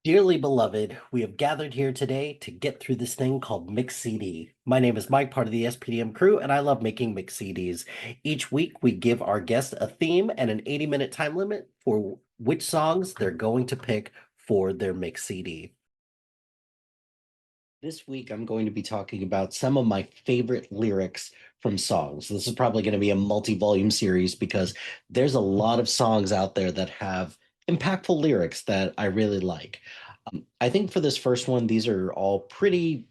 Dearly beloved, we have gathered here today to get through this thing called Mix CD. My name is Mike, part of the SPDM crew, and I love making Mix CDs. Each week, we give our guests a theme and an 80-minute time limit for which songs they're going to pick for their Mix CD. This week, I'm going to be talking about some of my favorite lyrics from songs. This is probably going to be a multi-volume series because there's a lot of songs out there that have impactful lyrics that I really like. I think for this first one, these are all pretty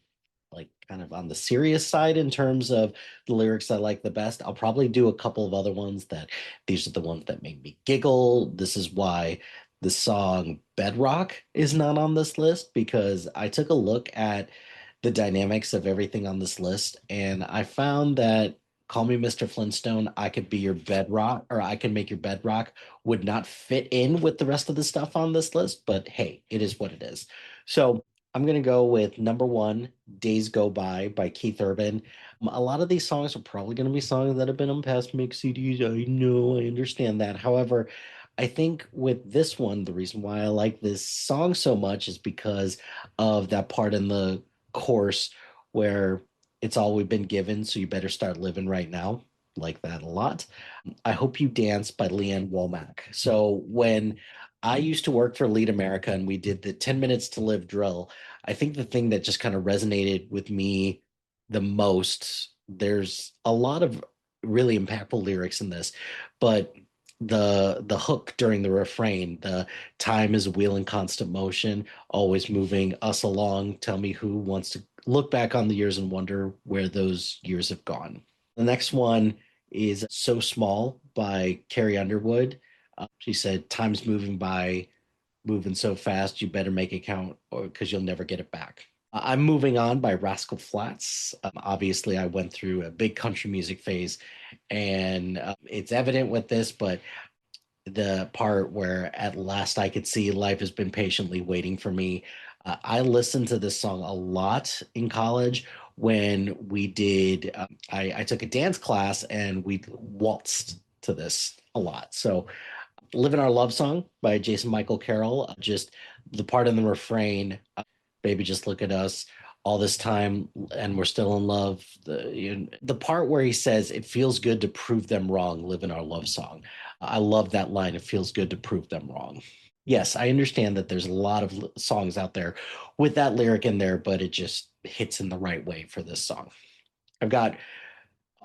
like kind of on the serious side in terms of the lyrics I like the best. I'll probably do a couple of other ones that these are the ones that make me giggle. This is why the song Bedrock is not on this list because I took a look at the dynamics of everything on this list and I found that Call Me Mr. Flintstone, I could be your bedrock, or I can make your bedrock would not fit in with the rest of the stuff on this list, but hey, it is what it is. So I'm gonna go with number one, Days Go by Keith Urban. A lot of these songs are probably gonna be songs that have been on past mix CDs. I know, I understand that. However, I think with this one, the reason why I like this song so much is because of that part in the chorus where it's all we've been given, so you better start living right now. Like that a lot. I Hope You Dance by Leanne Womack. So when I used to work for Lead America and we did the 10 minutes to live drill, I think the thing that just kind of resonated with me the most, there's a lot of really impactful lyrics in this, but the hook during the refrain, the time is a wheel in constant motion, always moving us along. Tell me who wants to look back on the years and wonder where those years have gone. The next one is So Small by Carrie Underwood. She said, Time's moving by, moving so fast, you better make it count or because you'll never get it back. I'm Moving On by Rascal Flatts. Obviously, I went through a big country music phase, and it's evident with this, but the part where at last I could see life has been patiently waiting for me. I listened to this song a lot in college when we did, I took a dance class and we waltzed to this a lot. So, Living Our Love Song by Jason Michael Carroll, just the part in the refrain, baby, just look at us all this time and we're still in love. The part where he says, it feels good to prove them wrong, live in our love song. I love that line. It feels good to prove them wrong. Yes, I understand that there's a lot of songs out there with that lyric in there, but it just hits in the right way for this song. I've got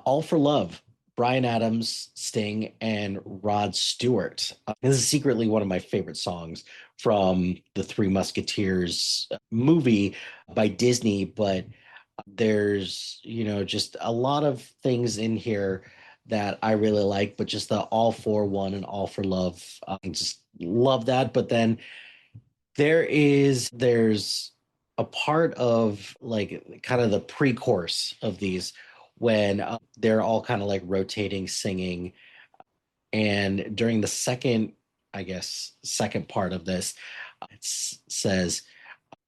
All for Love, Brian Adams, Sting, and Rod Stewart. This is secretly one of my favorite songs from the Three Musketeers movie by Disney, but there's, just a lot of things in here that I really like, but just the All for One and All for Love, I just love that. But then there's a part of like kind of the pre-chorus of these when they're all kind of like rotating singing, and during the second, I guess, second part of this, it says,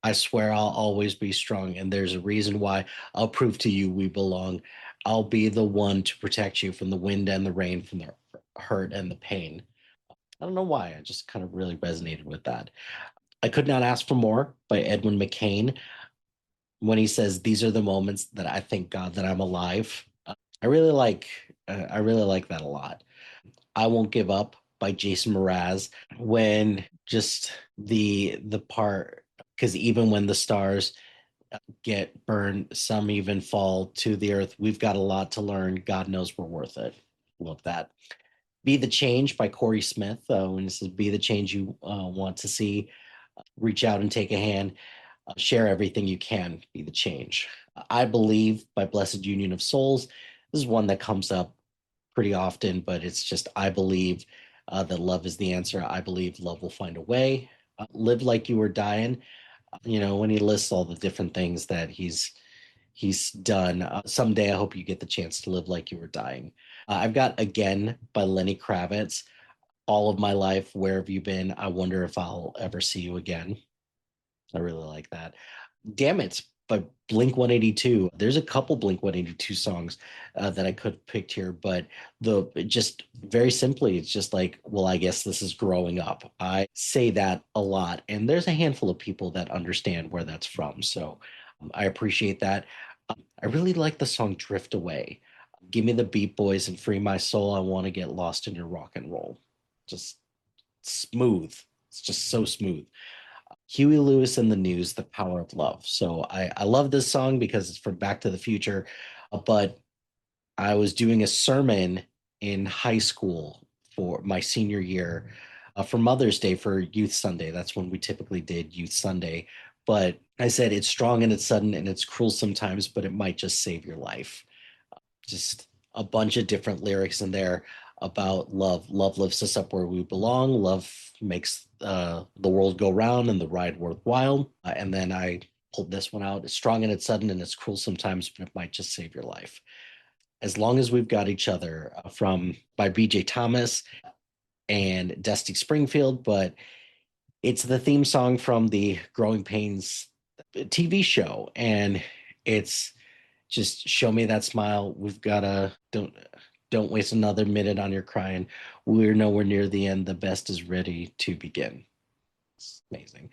I swear I'll always be strong, and there's a reason why. I'll prove to you we belong. I'll be the one to protect you from the wind and the rain, from the hurt and the pain. I don't know why. I just kind of really resonated with that. I Could Not Ask for More by Edwin McCain. When he says, these are the moments that I thank God that I'm alive. I really like I really like that a lot. I Won't Give Up by Jason Mraz, when just the part, because even when the stars get burned, some even fall to the earth. We've got a lot to learn. God knows we're worth it. Love that. Be the Change by Corey Smith. When it says, be the change you want to see, reach out and take a hand, share everything you can, be the change. I Believe by Blessed Union of Souls. This is one that comes up pretty often, but it's just, I believe that love is the answer. I believe love will find a way. Live Like You Were Dying. When he lists all the different things that he's done. Someday I hope you get the chance to live like you were dying. I've got Again by Lenny Kravitz. all of my life. Where have you been? I wonder if I'll ever see you again. I really like that. Damn It by Blink 182. There's a couple Blink 182 songs that I could have picked here, but the just very simply, it's just like, well, I guess this is growing up. I say that a lot, and there's a handful of people that understand where that's from. So I appreciate that. I really like the song Drift Away. Give me the beat, boys, and free my soul. I want to get lost in your rock and roll. Just smooth. It's just so smooth. Huey Lewis and the News, The Power of Love. So I love this song because it's from Back to the Future, but I was doing a sermon in high school for my senior year for Mother's Day for Youth Sunday. That's when we typically did Youth Sunday. But I said it's strong and it's sudden and it's cruel sometimes, but it might just save your life. Just a bunch of different lyrics in there about love. Love lifts us up where we belong. Love makes the world go round and the ride worthwhile. And then I pulled this one out. It's strong and it's sudden and it's cruel sometimes, but it might just save your life. As long as we've got each other from by BJ Thomas and Dusty Springfield, but it's the theme song from the Growing Pains TV show. And it's just show me that smile. We've got to don't waste another minute on your crying. We're nowhere near the end. The best is ready to begin. It's amazing.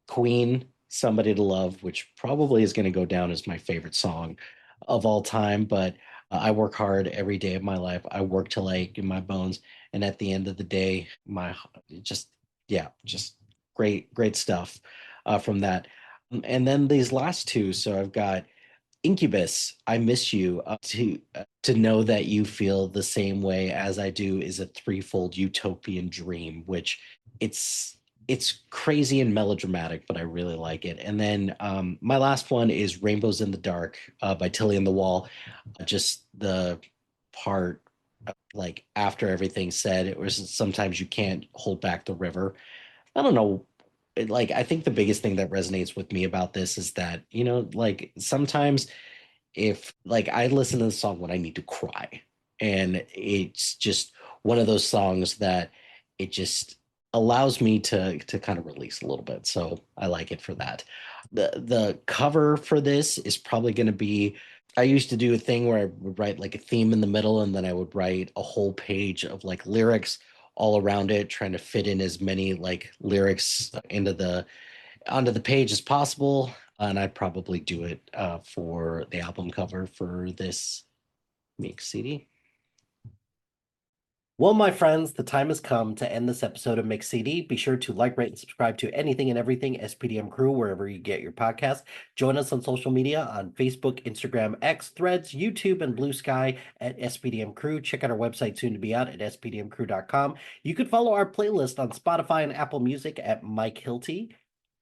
Queen, Somebody to Love, which probably is going to go down as my favorite song of all time, but I work hard every day of my life. I work till I ache in my bones. And at the end of the day, my just, yeah, just great stuff from that. And then these last two. So I've got Incubus, I Miss You. To know that you feel the same way as I do is a threefold utopian dream, which it's it's crazy and melodramatic, but I really like it. And then my last one is Rainbows in the Dark by Tilly and the Wall. Just the part like after everything's said, it was sometimes you can't hold back the river. I don't know. Like I think the biggest thing that resonates with me about this is that, like sometimes if like I listen to the song when I need to cry, and it's just one of those songs that it just allows me to kind of release a little bit. So I like it for that. The cover for this is probably going to be I used to do a thing where I would write like a theme in the middle and then I would write a whole page of like lyrics all around it, trying to fit in as many like lyrics into the onto the page as possible. And I'd probably do it for the album cover for this mix CD. Well, my friends, the time has come to end this episode of Mix CD. Be sure to like, rate, and subscribe to anything and everything SPDM Crew wherever you get your podcast. Join us on social media on Facebook, Instagram, X, Threads, YouTube, and Blue Sky at SPDM Crew. Check out our website soon to be out at spdmcrew.com. You can follow our playlist on Spotify and Apple Music at Mike Hilty.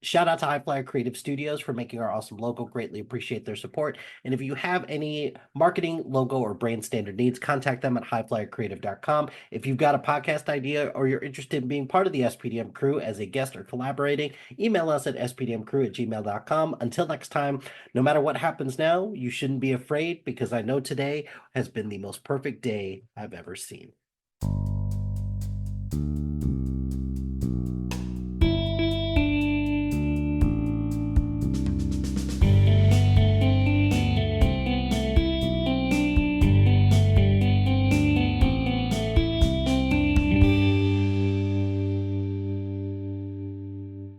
Shout out to HiFlyer Creative Studios for making our awesome logo. Greatly appreciate their support. And if you have any marketing, logo, or brand standard needs, contact them at HiFlyerCreative.com. If you've got a podcast idea or you're interested in being part of the SPDM crew as a guest or collaborating, email us at spdmcrew@gmail.com. Until next time, no matter what happens now, you shouldn't be afraid because I know today has been the most perfect day I've ever seen.